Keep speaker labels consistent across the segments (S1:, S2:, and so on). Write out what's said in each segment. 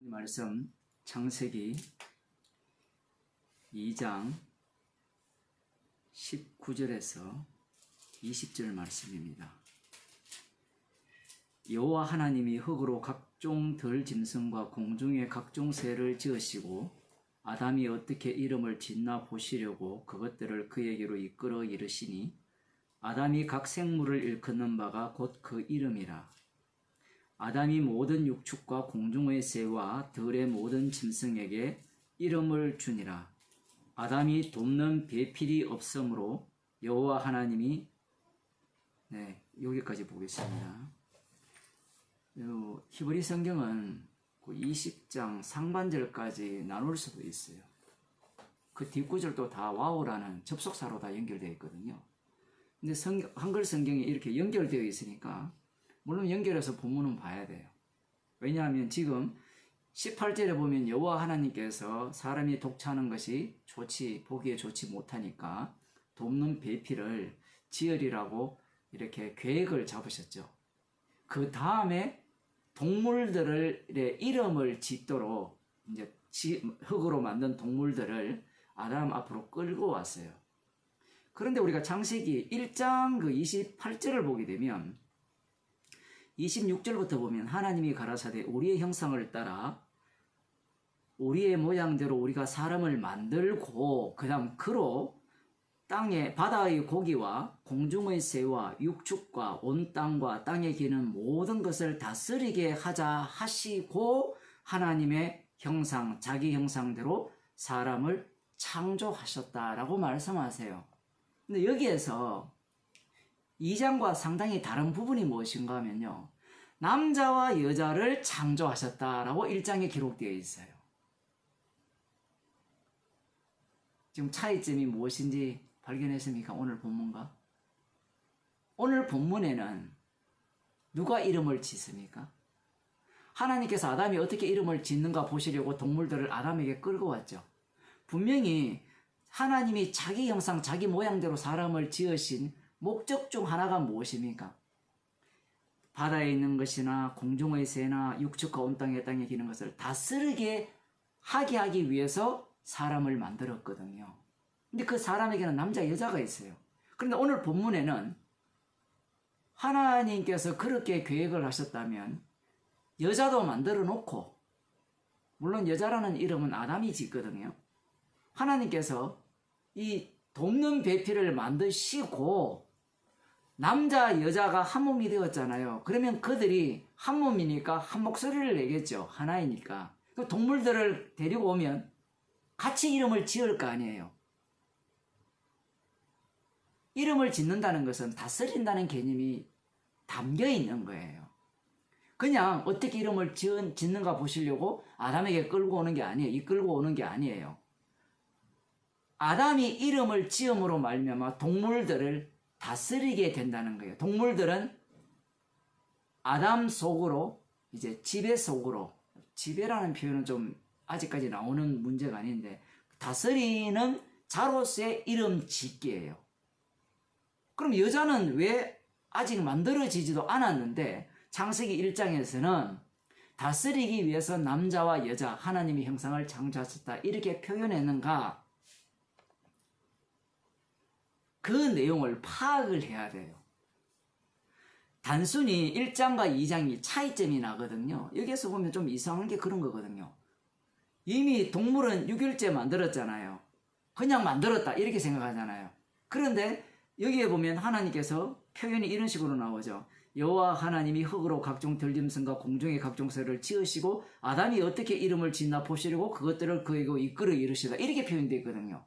S1: 말씀 창세기 2장 19절에서 20절 말씀입니다. 여호와 하나님이 흙으로 각종 들 짐승과 공중의 각종 새를 지으시고 아담이 어떻게 이름을 짓나 보시려고 그것들을 그에게로 이끌어 이르시니 아담이 각 생물을 일컫는 바가 곧 그 이름이라. 아담이 모든 육축과 공중의 새와 들의 모든 짐승에게 이름을 주니라. 아담이 돕는 배필이 없으므로 여호와 하나님이 여기까지 보겠습니다. 히브리 성경은 20장 상반절까지 나눌 수도 있어요. 그 뒷구절도 다 와우라는 접속사로 다 연결되어 있거든요. 근데 한글 성경이 이렇게 연결되어 있으니까 물론 연결해서 본문은 봐야 돼요. 왜냐하면 지금 18절에 보면 여호와 하나님께서 사람이 독차는 것이 보기에 좋지 못하니까 돕는 배필을 지으리라고 이렇게 계획을 잡으셨죠. 그 다음에 동물들의 이름을 짓도록 이제 흙으로 만든 동물들을 아담 앞으로 끌고 왔어요. 그런데 우리가 창세기 1장 28절을 보게 되면 26절부터 보면 하나님이 가라사대 우리의 형상을 따라 우리의 모양대로 우리가 사람을 만들고 그 다음 그로 땅에 바다의 고기와 공중의 새와 육축과 온 땅과 땅에 기는 모든 것을 다스리게 하자 하시고 하나님의 형상 자기 형상대로 사람을 창조하셨다라고 말씀하세요. 근데 여기에서 2장과 상당히 다른 부분이 무엇인가 하면요, 남자와 여자를 창조하셨다라고 1장에 기록되어 있어요. 지금 차이점이 무엇인지 발견했습니까? 오늘 본문과? 오늘 본문에는 누가 이름을 짓습니까? 하나님께서 아담이 어떻게 이름을 짓는가 보시려고 동물들을 아담에게 끌고 왔죠. 분명히 하나님이 자기 형상 자기 모양대로 사람을 지으신 목적 중 하나가 무엇입니까? 바다에 있는 것이나 공중의 새나 육축과 온 땅에 기는 것을 다스리게 하기 위해서 사람을 만들었거든요. 근데 그 사람에게는 남자 여자가 있어요. 그런데 오늘 본문에는 하나님께서 그렇게 계획을 하셨다면 여자도 만들어 놓고, 물론 여자라는 이름은 아담이 짓거든요. 하나님께서 이 돕는 배필을 만드시고 남자 여자가 한 몸이 되었잖아요. 그러면 그들이 한 몸이니까 한 목소리를 내겠죠. 하나이니까. 그 동물들을 데리고 오면 같이 이름을 지을 거 아니에요. 이름을 짓는다는 것은 다스린다는 개념이 담겨 있는 거예요. 그냥 어떻게 이름을 짓는가 보시려고 아담에게 끌고 오는 게 아니에요. 이끌고 오는 게 아니에요. 아담이 이름을 지음으로 말미암아 동물들을 다스리게 된다는 거예요. 동물들은 아담 속으로, 이제 지배 속으로, 지배라는 표현은 좀 아직까지 나오는 문제가 아닌데, 다스리는 자로서의 이름 짓기예요. 그럼 여자는 왜 아직 만들어지지도 않았는데 창세기 1장에서는 다스리기 위해서 남자와 여자 하나님의 형상을 창조하셨다 이렇게 표현했는가? 그 내용을 파악을 해야 돼요. 단순히 1장과 2장이 차이점이 나거든요. 여기에서 보면 좀 이상한 게 그런 거거든요. 이미 동물은 6일째 만들었잖아요. 그냥 만들었다 이렇게 생각하잖아요. 그런데 여기에 보면 하나님께서 표현이 이런 식으로 나오죠. 여호와 하나님이 흙으로 각종 들짐승과 공중의 각종 새를 지으시고 아담이 어떻게 이름을 짓나 보시려고 그것들을 그에게 이끌어 이르시다 이렇게 표현되어 있거든요.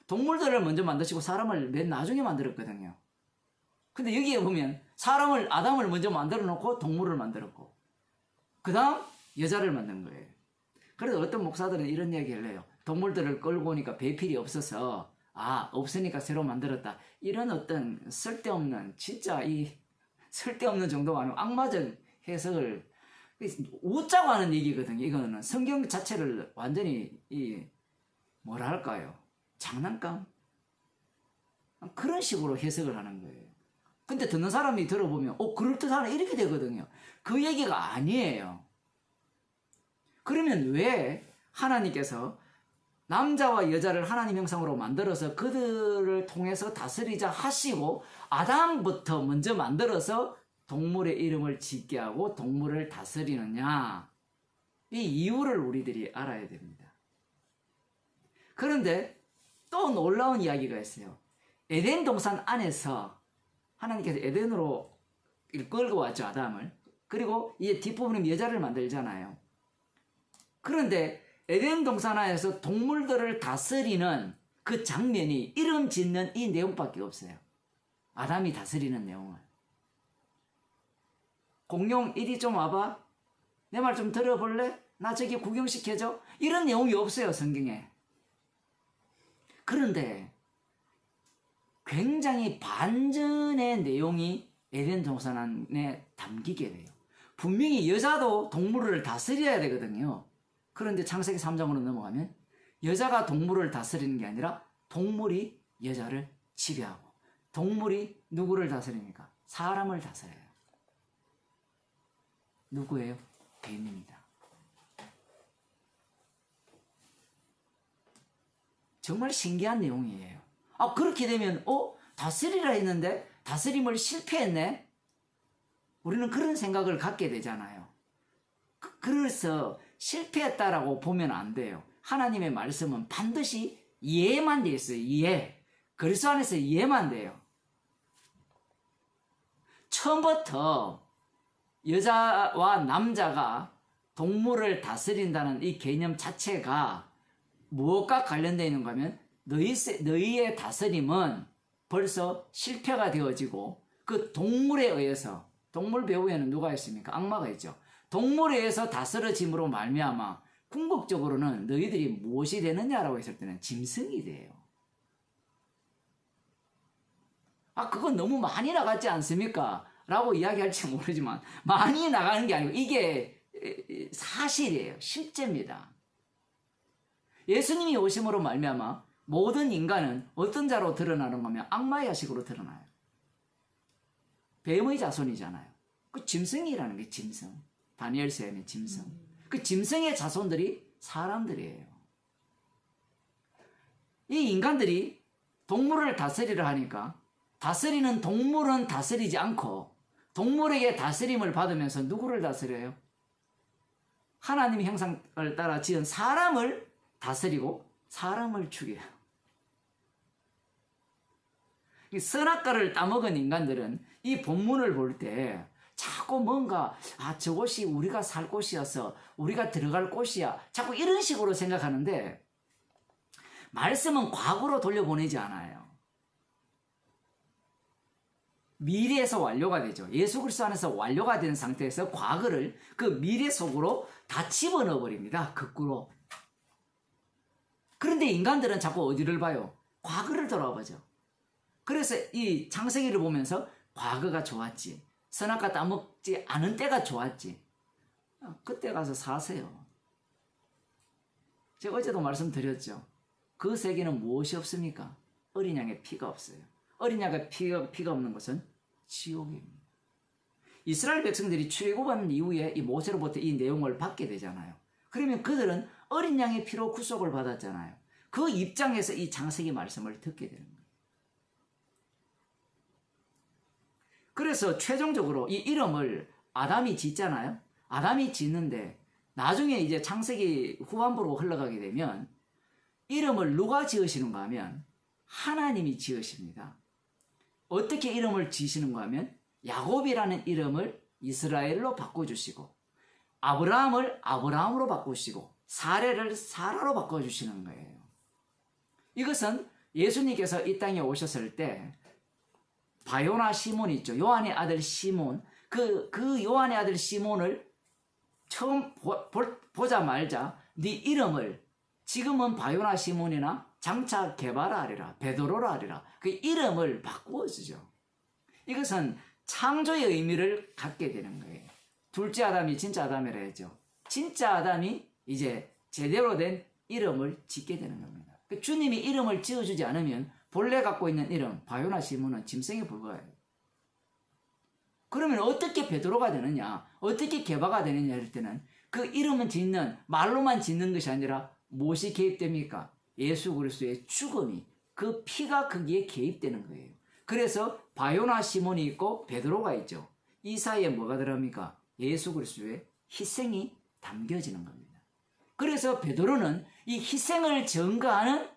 S1: 동물들을 먼저 만드시고 사람을 맨 나중에 만들었거든요. 근데 여기에 보면 아담을 먼저 만들어 놓고 동물을 만들었고 그 다음 여자를 만든 거예요. 그래서 어떤 목사들은 이런 이야기를 해요. 동물들을 끌고 오니까 배필이 없어서 없으니까 새로 만들었다. 이런 어떤 쓸데없는 정도가 아니고 악마적 해석을 웃자고 하는 얘기거든요. 이거는 성경 자체를 완전히 뭐랄까요? 장난감? 그런 식으로 해석을 하는 거예요. 근데 듣는 사람이 들어보면 그럴듯하네 이렇게 되거든요. 그 얘기가 아니에요. 그러면 왜 하나님께서 남자와 여자를 하나님 형상으로 만들어서 그들을 통해서 다스리자 하시고 아담부터 먼저 만들어서 동물의 이름을 짓게 하고 동물을 다스리느냐? 이 이유를 우리들이 알아야 됩니다. 그런데 또 놀라운 이야기가 있어요. 에덴 동산 안에서 하나님께서 에덴으로 끌고 왔죠, 아담을. 그리고 이 뒷부분은 여자를 만들잖아요. 그런데 에덴 동산 안에서 동물들을 다스리는 그 장면이 이름 짓는 이 내용밖에 없어요. 아담이 다스리는 내용은. 공룡 이리 좀 와봐. 내 말 좀 들어볼래? 나 저기 구경시켜줘. 이런 내용이 없어요, 성경에. 그런데 굉장히 반전의 내용이 에덴 동산 안에 담기게 돼요. 분명히 여자도 동물을 다스려야 되거든요. 그런데 창세기 3장으로 넘어가면 여자가 동물을 다스리는 게 아니라 동물이 여자를 지배하고, 동물이 누구를 다스립니까? 사람을 다스려요. 누구예요? 뱀입니다. 정말 신기한 내용이에요. 그렇게 되면 다스리라 했는데 다스림을 실패했네? 우리는 그런 생각을 갖게 되잖아요. 그래서 실패했다라고 보면 안 돼요. 하나님의 말씀은 반드시 이해만 돼 있어요. 이해. 그리스도 안에서 이해만 돼요. 처음부터 여자와 남자가 동물을 다스린다는 이 개념 자체가 무엇과 관련되어 있는가 하면 너희의 다스림은 벌써 실패가 되어지고 그 동물에 의해서, 동물 배후에는 누가 있습니까? 악마가 있죠. 동물에 의해서 다스려짐으로 말미암아 궁극적으로는 너희들이 무엇이 되느냐라고 했을 때는 짐승이 돼요. 그건 너무 많이 나갔지 않습니까? 라고 이야기할지 모르지만 많이 나가는 게 아니고 이게 사실이에요. 실제입니다. 예수님이 오심으로 말미암아 모든 인간은 어떤 자로 드러나는가 하면 악마의 자식으로 드러나요. 뱀의 자손이잖아요. 그 짐승이라는 게 짐승. 다니엘서에는 짐승. 그 짐승의 자손들이 사람들이에요. 이 인간들이 동물을 다스리려 하니까 다스리는 동물은 다스리지 않고 동물에게 다스림을 받으면서 누구를 다스려요? 하나님의 형상을 따라 지은 사람을 다스리고 사람을 죽여요. 이 선악과를 따먹은 인간들은 이 본문을 볼 때 자꾸 뭔가 저곳이 우리가 살 곳이어서 우리가 들어갈 곳이야, 자꾸 이런 식으로 생각하는데 말씀은 과거로 돌려보내지 않아요. 미래에서 완료가 되죠. 예수 그리스도 안에서 완료가 된 상태에서 과거를 그 미래 속으로 다 집어넣어 버립니다. 거꾸로. 그런데 인간들은 자꾸 어디를 봐요? 과거를 돌아보죠. 그래서 이 창세기를 보면서 과거가 좋았지, 선악과 따먹지 않은 때가 좋았지, 그때 가서 사세요. 제가 어제도 말씀드렸죠. 그 세계는 무엇이 없습니까? 어린 양의 피가 없어요. 어린 양의 피가 없는 것은 지옥입니다. 이스라엘 백성들이 출애굽한 이후에 이 모세로부터 이 내용을 받게 되잖아요. 그러면 그들은 어린 양의 피로 구속을 받았잖아요. 그 입장에서 이 창세기 말씀을 듣게 되는 거예요. 그래서 최종적으로 이 이름을 아담이 짓잖아요. 아담이 짓는데 나중에 이제 창세기 후반부로 흘러가게 되면 이름을 누가 지으시는가 하면 하나님이 지으십니다. 어떻게 이름을 지으시는가 하면 야곱이라는 이름을 이스라엘로 바꿔주시고 아브라함을 아브라함으로 바꾸시고 사례를 사라로 바꿔주시는 거예요. 이것은 예수님께서 이 땅에 오셨을 때 바요나 시몬 있죠. 요한의 아들 시몬. 그 요한의 아들 시몬을 처음 보자 말자 네 이름을 지금은 바요나 시몬이나 장차 게바라 하리라, 베드로라 하리라, 그 이름을 바꾸어 주죠. 이것은 창조의 의미를 갖게 되는 거예요. 둘째 아담이 진짜 아담이라 했죠. 진짜 아담이 이제 제대로 된 이름을 짓게 되는 겁니다. 주님이 이름을 지어주지 않으면 본래 갖고 있는 이름 바요나 시몬은 짐승에 불과해요. 그러면 어떻게 베드로가 되느냐, 어떻게 게바가 되느냐 할 때는 그 이름은 짓는, 말로만 짓는 것이 아니라 무엇이 개입됩니까? 예수 그리스도의 죽음이, 그 피가 거기에 개입되는 거예요. 그래서 바요나 시몬이 있고 베드로가 있죠. 이 사이에 뭐가 들어갑니까? 예수 그리스도의 희생이 담겨지는 겁니다. 그래서 베드로는 이 희생을 증거하는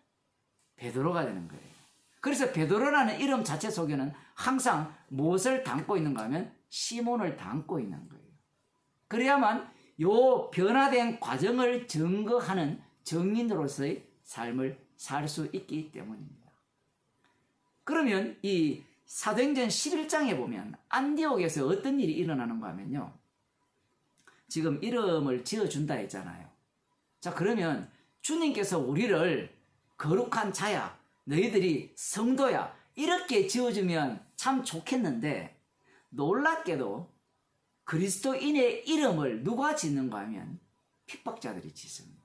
S1: 베드로가 되는 거예요. 그래서 베드로라는 이름 자체 속에는 항상 무엇을 담고 있는가 하면 시몬을 담고 있는 거예요. 그래야만 요 변화된 과정을 증거하는 증인으로서의 삶을 살 수 있기 때문입니다. 그러면 이 사도행전 11장에 보면 안디옥에서 어떤 일이 일어나는가 하면요. 지금 이름을 지어준다 했잖아요. 자, 그러면 주님께서 우리를 거룩한 자야, 너희들이 성도야, 이렇게 지어주면 참 좋겠는데, 놀랍게도 그리스도인의 이름을 누가 짓는가 하면 핍박자들이 짓습니다.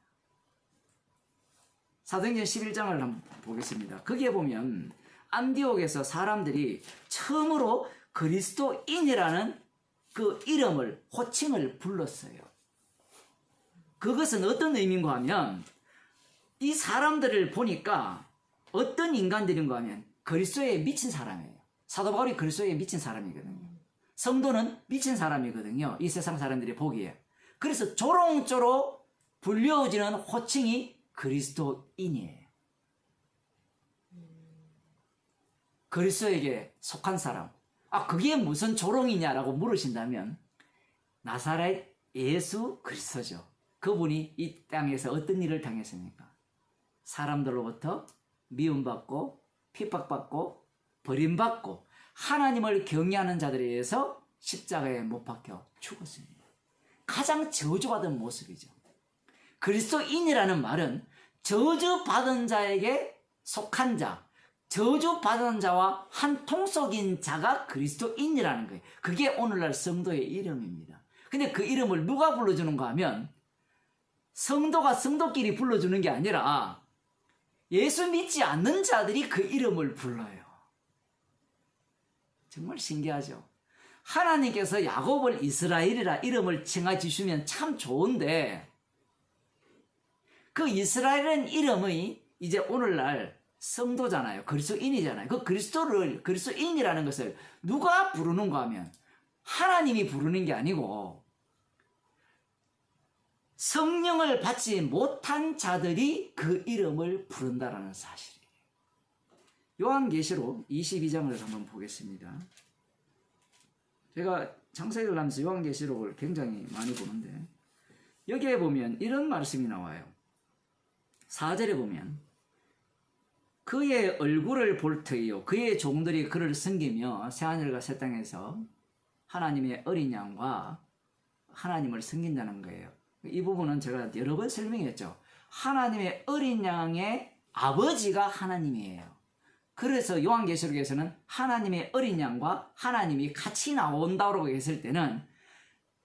S1: 사도행전 11장을 한번 보겠습니다. 거기에 보면 안디옥에서 사람들이 처음으로 그리스도인이라는 그 이름을, 호칭을 불렀어요. 그것은 어떤 의미인가 하면 이 사람들을 보니까 어떤 인간들인가 하면 그리스도에 미친 사람이에요. 사도 바울이 그리스도에 미친 사람이거든요. 성도는 미친 사람이거든요. 이 세상 사람들이 보기에. 그래서 조롱조로 불려지는 호칭이 그리스도인이에요. 그리스도에게 속한 사람. 아, 그게 무슨 조롱이냐라고 물으신다면 나사렛 예수 그리스도죠. 그분이 이 땅에서 어떤 일을 당했습니까? 사람들로부터 미움받고 핍박받고 버림받고 하나님을 경외하는 자들에 의해서 십자가에 못 박혀 죽었습니다. 가장 저주받은 모습이죠. 그리스도인이라는 말은 저주받은 자에게 속한 자, 저주받은 자와 한 통속인 자가 그리스도인이라는 거예요. 그게 오늘날 성도의 이름입니다. 근데 그 이름을 누가 불러주는가 하면 성도가 성도끼리 불러주는 게 아니라 예수 믿지 않는 자들이 그 이름을 불러요. 정말 신기하죠. 하나님께서 야곱을 이스라엘이라 이름을 칭하주시면 참 좋은데 그 이스라엘은 이름이 이제 오늘날 성도잖아요. 그리스도인이잖아요. 그 그리스도인이라는 것을 누가 부르는가 하면 하나님이 부르는 게 아니고 성령을 받지 못한 자들이 그 이름을 부른다라는 사실이에요. 요한계시록 22장을 한번 보겠습니다. 제가 창세기를 하면서 요한계시록을 굉장히 많이 보는데 여기에 보면 이런 말씀이 나와요. 4절에 보면 그의 얼굴을 볼 터이요 그의 종들이 그를 섬기며 새하늘과 새 땅에서 하나님의 어린 양과 하나님을 섬긴다는 거예요. 이 부분은 제가 여러 번 설명했죠. 하나님의 어린 양의 아버지가 하나님이에요. 그래서 요한계시록에서는 하나님의 어린 양과 하나님이 같이 나온다고 했을 때는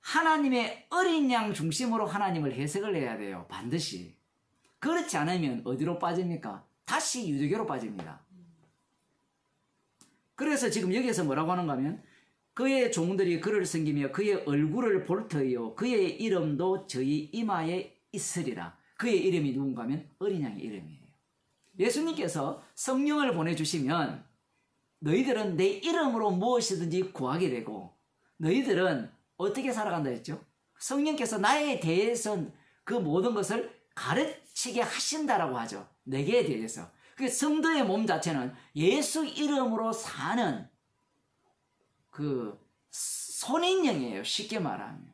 S1: 하나님의 어린 양 중심으로 하나님을 해석을 해야 돼요. 반드시. 그렇지 않으면 어디로 빠집니까? 다시 유대교로 빠집니다. 그래서 지금 여기에서 뭐라고 하는가 하면 그의 종들이 그를 섬기며 그의 얼굴을 볼 터이요 그의 이름도 저희 이마에 있으리라. 그의 이름이 누군가 하면 어린 양의 이름이에요. 예수님께서 성령을 보내주시면 너희들은 내 이름으로 무엇이든지 구하게 되고 너희들은 어떻게 살아간다 했죠? 성령께서 나에 대해서 그 모든 것을 가르치게 하신다라고 하죠. 내게 대해서. 그 성도의 몸 자체는 예수 이름으로 사는 그 선인령이에요. 쉽게 말하면.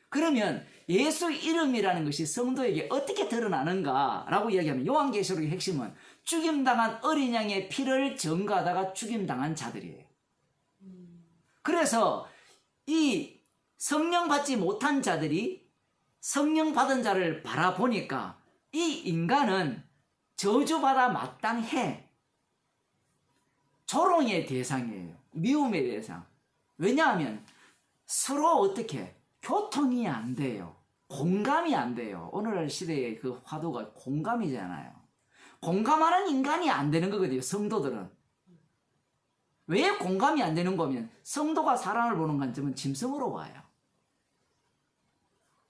S1: 그러면 예수 이름이라는 것이 성도에게 어떻게 드러나는가라고 이야기하면 요한계시록의 핵심은 죽임당한 어린 양의 피를 증거하다가 죽임당한 자들이에요. 그래서 이 성령 받지 못한 자들이 성령 받은 자를 바라보니까 이 인간은 저주받아 마땅해. 조롱의 대상이에요. 미움의 대상. 왜냐하면 서로 어떻게 교통이 안 돼요. 공감이 안 돼요. 오늘날 시대의 그 화두가 공감이잖아요. 공감하는 인간이 안 되는 거거든요. 성도들은. 왜 공감이 안 되는 거면 성도가 사람을 보는 관점은 짐승으로 와요.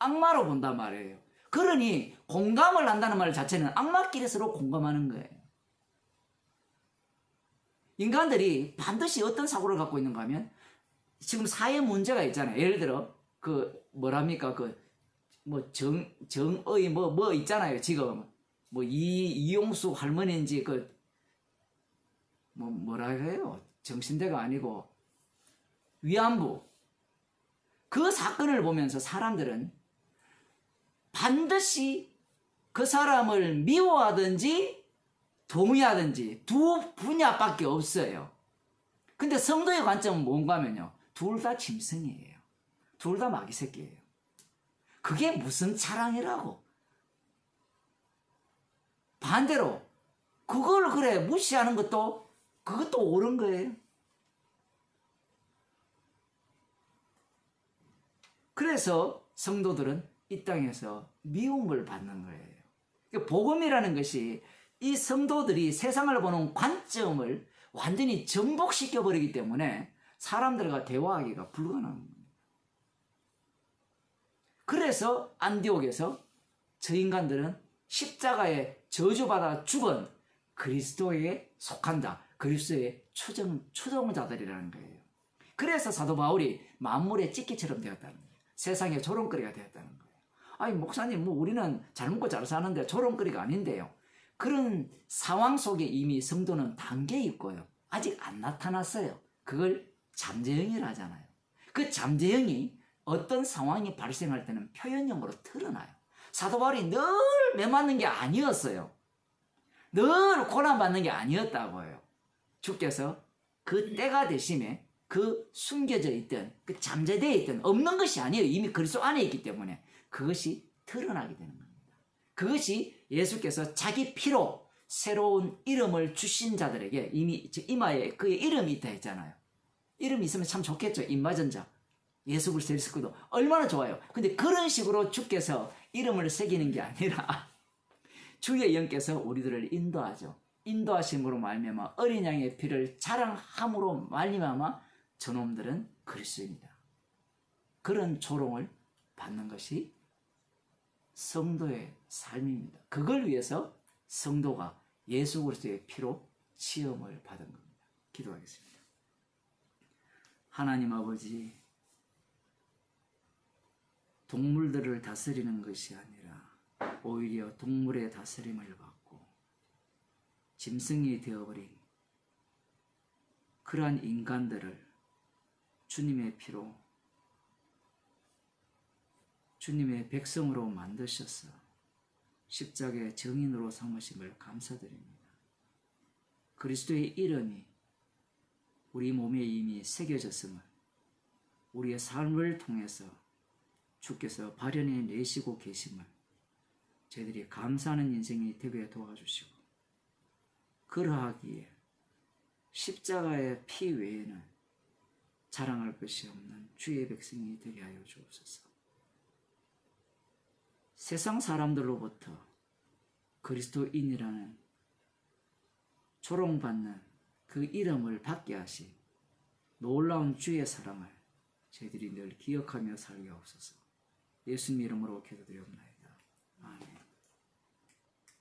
S1: 악마로 본단 말이에요. 그러니 공감을 한다는 말 자체는 악마끼리 서로 공감하는 거예요. 인간들이 반드시 어떤 사고를 갖고 있는가 하면 지금 사회 문제가 있잖아요. 예를 들어 뭐랍니까 정의 뭐 있잖아요. 지금 이용수 할머니인지 뭐라 해요? 정신대가 아니고 위안부 그 사건을 보면서 사람들은 반드시 그 사람을 미워하든지 동의하든지 두 분야밖에 없어요. 근데 성도의 관점은 뭔가 하면요. 둘 다 짐승이에요. 둘 다 마귀 새끼예요. 그게 무슨 자랑이라고. 반대로 그걸 그래 무시하는 그것도 옳은 거예요. 그래서 성도들은 이 땅에서 미움을 받는 거예요. 복음이라는 것이 이 성도들이 세상을 보는 관점을 완전히 정복시켜버리기 때문에 사람들과 대화하기가 불가능한 겁니다. 그래서 안디옥에서 저 인간들은 십자가에 저주받아 죽은 그리스도에 속한다. 그리스도의 초종자들이라는 거예요. 그래서 사도 바울이 만물의 찢기처럼 되었다는 거예요. 세상의 조롱거리가 되었다는 거예요. 아니 목사님 우리는 잘 먹고 잘 사는데 조롱거리가 아닌데요. 그런 상황 속에 이미 성도는 담겨 있고요. 아직 안 나타났어요. 그걸 잠재형이라 하잖아요. 그 잠재형이 어떤 상황이 발생할 때는 표현형으로 드러나요. 사도 바울이 늘 매맞는 게 아니었어요. 늘 고난받는 게 아니었다고요. 주께서 그 때가 되심에 그 숨겨져 있던 그 잠재되어 있던 없는 것이 아니에요. 이미 그리스도 안에 있기 때문에 그것이 드러나게 되는 겁니다. 그것이 예수께서 자기 피로 새로운 이름을 주신 자들에게 이미 이마에 그의 이름이 있다 했잖아요. 이름이 있으면 참 좋겠죠. 임마전자 예수 그리스도 일스크도 얼마나 좋아요. 근데 그런 식으로 주께서 이름을 새기는 게 아니라 주의 영께서 우리들을 인도하죠. 인도하심으로 말미암아 어린 양의 피를 자랑함으로 말미암아 저놈들은 그리스도입니다. 그런 조롱을 받는 것이 성도의 삶입니다. 그걸 위해서 성도가 예수 그리스도의 피로 시험을 받은 겁니다. 기도하겠습니다. 하나님 아버지, 동물들을 다스리는 것이 아니라 오히려 동물의 다스림을 받고 짐승이 되어버린 그러한 인간들을 주님의 피로 주님의 백성으로 만드셔서 십자가의 증인으로 삼으심을 감사드립니다. 그리스도의 이름이 우리 몸에 이미 새겨졌음을 우리의 삶을 통해서 주께서 발현해 내시고 계심을 저희들이 감사하는 인생이 되게 도와주시고 그러하기에 십자가의 피 외에는 자랑할 것이 없는 주의 백성이 되게 하여 주옵소서. 세상 사람들로부터 그리스도인이라는 조롱받는 그 이름을 받게 하신 놀라운 주의 사랑을 저희들이 늘 기억하며 살게 하옵소서. 예수님 이름으로 기도드리옵나이다. 아멘.